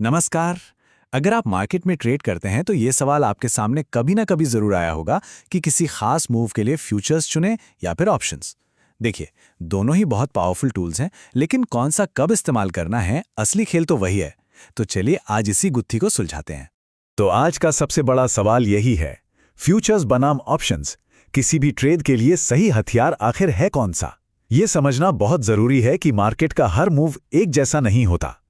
नमस्कार। अगर आप मार्केट में ट्रेड करते हैं तो ये सवाल आपके सामने कभी ना कभी जरूर आया होगा कि किसी खास मूव के लिए फ्यूचर्स चुनें या फिर ऑप्शंस। देखिए, दोनों ही बहुत पावरफुल टूल्स हैं, लेकिन कौन सा कब इस्तेमाल करना है, असली खेल तो वही है। तो चलिए आज इसी गुत्थी को सुलझाते हैं। तो आज का सबसे बड़ा सवाल यही है, फ्यूचर्स बनाम ऑप्शंस, किसी भी ट्रेड के लिए सही हथियार आखिर है कौन सा? ये समझना बहुत जरूरी है कि मार्केट का हर मूव एक जैसा नहीं होता।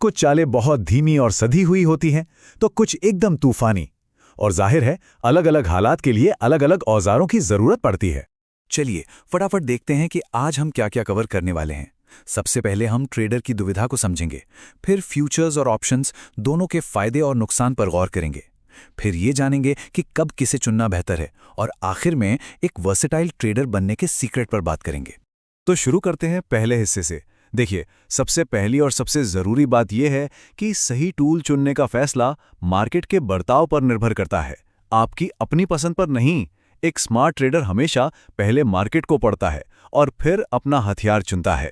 कुछ चालें बहुत धीमी और सधी हुई होती हैं, तो कुछ एकदम तूफानी। और जाहिर है, अलग अलग हालात के लिए अलग अलग औजारों की जरूरत पड़ती है। चलिए फटाफट देखते हैं कि आज हम क्या क्या कवर करने वाले हैं। सबसे पहले हम ट्रेडर की दुविधा को समझेंगे, फिर फ्यूचर्स और ऑप्शंस दोनों के फायदे और नुकसान पर गौर करेंगे, फिर ये जानेंगे कि कब किसे चुनना बेहतर है, और आखिर में एक वर्सेटाइल ट्रेडर बनने के सीक्रेट पर बात करेंगे। तो शुरू करते हैं पहले हिस्से से। देखिए, सबसे पहली और सबसे ज़रूरी बात यह है कि सही टूल चुनने का फैसला मार्केट के बर्ताव पर निर्भर करता है, आपकी अपनी पसंद पर नहीं। एक स्मार्ट ट्रेडर हमेशा पहले मार्केट को पढ़ता है और फिर अपना हथियार चुनता है।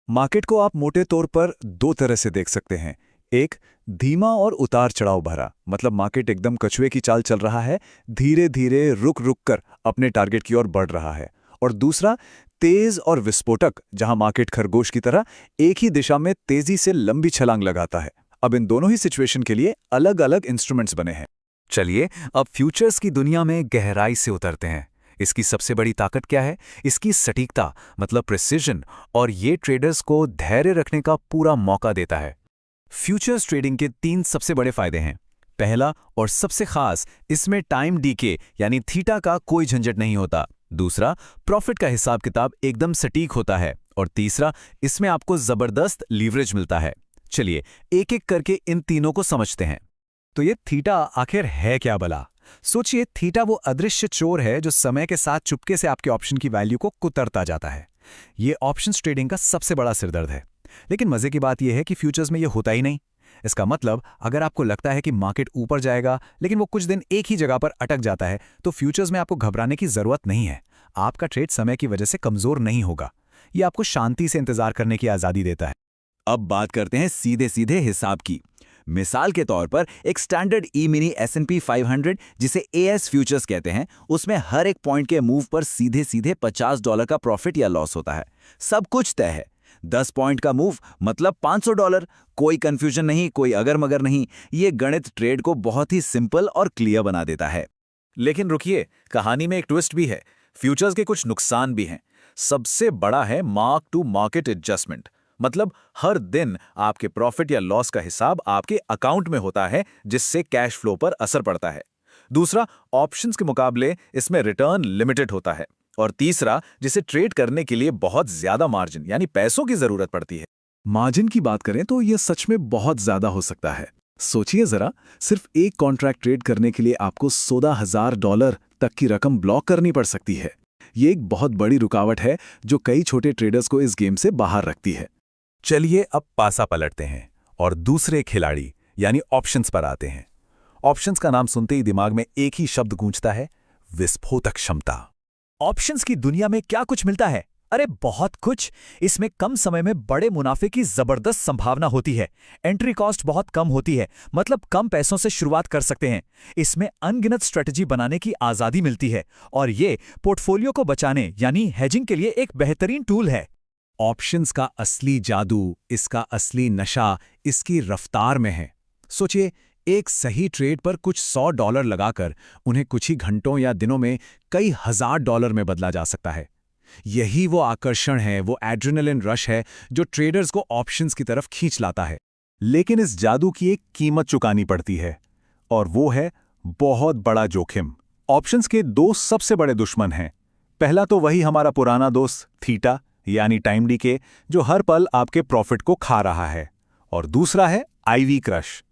मार्केट को आप मोटे तौर पर दो तरह से देख सकते हैं। एक, धीमा और उतार चढ़ाव भरा, मतलब मार्केट एकदम कछुए की चाल चल रहा है, धीरे धीरे रुक रुक कर अपने टारगेट की ओर बढ़ रहा है। और दूसरा, तेज और विस्फोटक, जहां मार्केट खरगोश की तरह एक ही दिशा में तेजी से लंबी छलांग लगाता है। अब इन दोनों ही सिचुएशन के लिए अलग अलग इंस्ट्रूमेंट्स बने हैं। चलिए अब फ्यूचर्स की दुनिया में गहराई से उतरते हैं। इसकी सबसे बड़ी ताकत क्या है? इसकी सटीकता, मतलब प्रिसिजन, और ये ट्रेडर्स को धैर्य रखने का पूरा मौका देता है। फ्यूचर्स ट्रेडिंग के 3 सबसे बड़े फायदे हैं। पहला और सबसे खास, इसमें टाइम डीके यानी थीटा का कोई झंझट नहीं होता। दूसरा, प्रॉफिट का हिसाब किताब एकदम सटीक होता है। और तीसरा, इसमें आपको जबरदस्त लीवरेज मिलता है। चलिए एक एक करके इन तीनों को समझते हैं। तो ये थीटा आखिर है क्या भला? सोचिए, थीटा वो अदृश्य चोर है जो समय के साथ चुपके से आपके ऑप्शन की वैल्यू को कुतरता जाता है। ये ऑप्शंस ट्रेडिंग का सबसे बड़ा सिरदर्द है। लेकिन मजे की बात यह है कि फ्यूचर्स में ये होता ही नहीं। इसका मतलब, अगर आपको लगता है कि मार्केट ऊपर जाएगा लेकिन वो कुछ दिन एक ही जगह पर अटक जाता है, तो फ्यूचर्स में आपको घबराने की जरूरत नहीं है। आपका ट्रेड समय की वजह से कमजोर नहीं होगा। ये आपको शांति से इंतजार करने की आजादी देता है। अब बात करते हैं सीधे सीधे हिसाब की। मिसाल के तौर पर एक स्टैंडर्ड ई मिनी S&P 500, जिसे AS फ्यूचर्स कहते हैं, उसमें हर एक पॉइंट के मूव पर सीधे सीधे $50 का प्रॉफिट या लॉस होता है। सब कुछ तय है। 10 पॉइंट का मूव मतलब $500। कोई कंफ्यूजन नहीं, कोई अगर मगर नहीं। ये गणित ट्रेड को बहुत ही सिंपल और क्लियर बना देता है। लेकिन रुकिए, कहानी में एक ट्विस्ट भी है। फ्यूचर्स के कुछ नुकसान भी हैं। सबसे बड़ा है मार्क टू मार्केट एडजस्टमेंट, मतलब हर दिन आपके प्रॉफिट या लॉस का हिसाब आपके अकाउंट में होता है, जिससे कैश फ्लो पर असर पड़ता है। दूसरा, ऑप्शंस के मुकाबले इसमें रिटर्न लिमिटेड होता है। और तीसरा, जिसे ट्रेड करने के लिए बहुत ज्यादा मार्जिन यानी पैसों की जरूरत पड़ती है। मार्जिन की बात करें तो यह सच में बहुत ज्यादा हो सकता है। सोचिए जरा, सिर्फ एक कॉन्ट्रैक्ट ट्रेड करने के लिए आपको $16,000 तक की रकम ब्लॉक करनी पड़ सकती है। ये एक बहुत बड़ी रुकावट है जो कई छोटे ट्रेडर्स को इस गेम से बाहर रखती है। चलिए अब पासा पलटते हैं और दूसरे खिलाड़ी यानी ऑप्शंस पर आते हैं। ऑप्शंस का नाम सुनते ही दिमाग में एक ही शब्द गूंजता है, विस्फोटक क्षमता। ऑप्शंस की दुनिया में क्या कुछ मिलता है? अरे बहुत कुछ। इसमें कम समय में बड़े मुनाफे की जबरदस्त संभावना होती है। एंट्री कॉस्ट बहुत कम होती है, मतलब कम पैसों से शुरुआत कर सकते हैं। इसमें अनगिनत स्ट्रेटजी बनाने की आजादी मिलती है, और ये पोर्टफोलियो को बचाने यानी हेजिंग के लिए एक बेहतरीन टूल है। ऑप्शंस का असली जादू, इसका असली नशा इसकी रफ्तार में है। सोचिए, एक सही ट्रेड पर कुछ $100 लगाकर उन्हें कुछ ही घंटों या दिनों में कई $1000 में बदला जा सकता है। यही वो आकर्षण है, वो एड्रेनलिन रश है जो ट्रेडर्स को ऑप्शंस की तरफ खींच लाता है। लेकिन इस जादू की एक कीमत चुकानी पड़ती है, और वो है बहुत बड़ा जोखिम। ऑप्शंस के 2 सबसे बड़े दुश्मन हैं। पहला तो वही हमारा पुराना दोस्त थीटा यानी टाइम डीके, जो हर पल आपके प्रॉफिट को खा रहा है। और दूसरा है IV क्रश,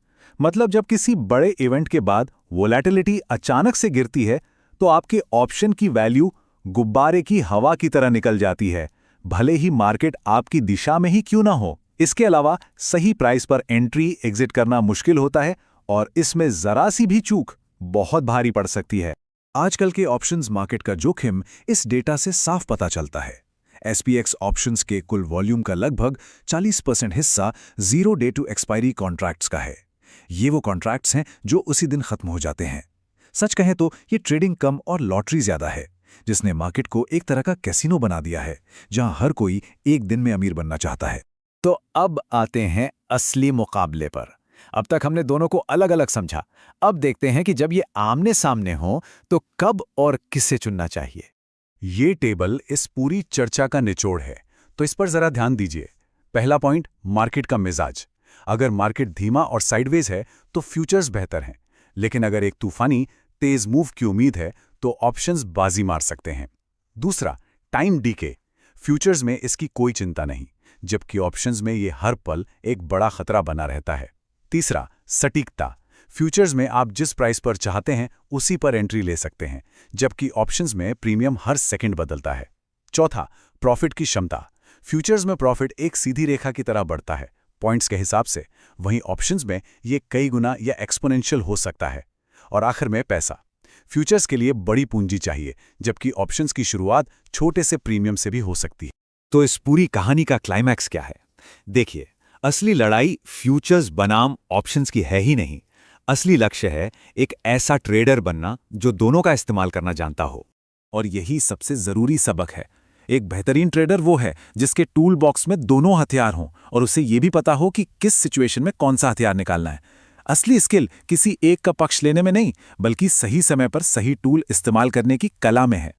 मतलब जब किसी बड़े इवेंट के बाद वोलेटिलिटी अचानक से गिरती है तो आपके ऑप्शन की वैल्यू गुब्बारे की हवा की तरह निकल जाती है, भले ही मार्केट आपकी दिशा में ही क्यों ना हो। इसके अलावा सही प्राइस पर एंट्री एग्जिट करना मुश्किल होता है, और इसमें जरा सी भी चूक बहुत भारी पड़ सकती है। आजकल के ऑप्शंस मार्केट का जोखिम इस डेटा से साफ पता चलता है। SPX ऑप्शंस के कुल वॉल्यूम का लगभग 40% हिस्सा 0 डे टू एक्सपायरी कॉन्ट्रैक्ट्स का है। ये वो कॉन्ट्रैक्ट्स हैं जो उसी दिन खत्म हो जाते हैं। सच कहें तो ये ट्रेडिंग कम और लॉटरी ज्यादा है, जिसने मार्केट को एक तरह का कैसीनो बना दिया है, जहां हर कोई एक दिन में अमीर बनना चाहता है। तो अब आते हैं असली मुकाबले पर। अब तक हमने दोनों को अलग अलग समझा। अब देखते हैं कि जब ये आमने सामने हो तो कब और किसे चुनना चाहिए। ये टेबल इस पूरी चर्चा का निचोड़ है, तो इस पर जरा ध्यान दीजिए। पहला पॉइंट, मार्केट का मिजाज। अगर मार्केट धीमा और साइडवेज है तो फ्यूचर्स बेहतर हैं, लेकिन अगर एक तूफानी तेज मूव की उम्मीद है तो ऑप्शंस बाजी मार सकते हैं। दूसरा, टाइम डीके। फ्यूचर्स में इसकी कोई चिंता नहीं, जबकि ऑप्शंस में ये हर पल एक बड़ा खतरा बना रहता है। तीसरा, सटीकता। फ्यूचर्स में आप जिस प्राइस पर चाहते हैं उसी पर एंट्री ले सकते हैं, जबकि ऑप्शंस में प्रीमियम हर सेकंड बदलता है। चौथा, प्रॉफिट की क्षमता। फ्यूचर्स में प्रॉफिट एक सीधी रेखा की तरह बढ़ता है पॉइंट्स के हिसाब से, वहीं ऑप्शंस में ये कई गुना या एक्सपोनेंशियल हो सकता है। और आखिर में पैसा। फ्यूचर्स के लिए बड़ी पूंजी चाहिए, जबकि ऑप्शंस की शुरुआत छोटे से प्रीमियम से भी हो सकती है। तो इस पूरी कहानी का क्लाइमैक्स क्या है? देखिए, असली लड़ाई फ्यूचर्स बनाम ऑप्शंस की है ही नहीं। असली लक्ष्य है एक ऐसा ट्रेडर बनना जो दोनों का इस्तेमाल करना जानता हो। और यही सबसे जरूरी सबक है। एक बेहतरीन ट्रेडर वो है जिसके टूल बॉक्स में दोनों हथियार हों और उसे ये भी पता हो कि किस सिचुएशन में कौन सा हथियार निकालना है। असली स्किल किसी एक का पक्ष लेने में नहीं, बल्कि सही समय पर सही टूल इस्तेमाल करने की कला में है।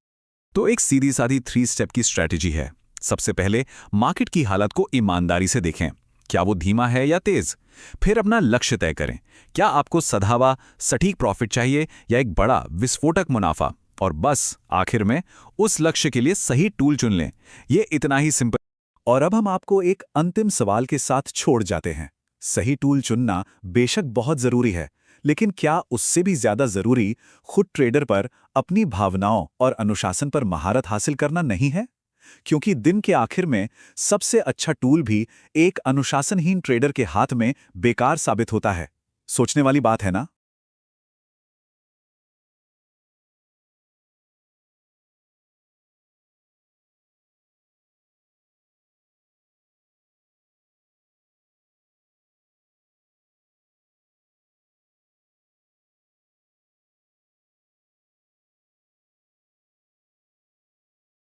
तो एक सीधी सादी 3 स्टेप की स्ट्रैटेजी है। सबसे पहले मार्केट की हालत को ईमानदारी से देखें, क्या वो धीमा है या तेज। फिर अपना लक्ष्य तय करें, क्या आपको सधावा सटीक प्रॉफिट चाहिए या एक बड़ा विस्फोटक मुनाफा। और बस आखिर में उस लक्ष्य के लिए सही टूल चुन लें। ये इतना ही सिंपल। और अब हम आपको एक अंतिम सवाल के साथ छोड़ जाते हैं। सही टूल चुनना बेशक बहुत जरूरी है, लेकिन क्या उससे भी ज्यादा जरूरी खुद ट्रेडर पर अपनी भावनाओं और अनुशासन पर महारत हासिल करना नहीं है? क्योंकि दिन के आखिर में सबसे अच्छा टूल भी एक अनुशासनहीन ट्रेडर के हाथ में बेकार साबित होता है। सोचने वाली बात है ना?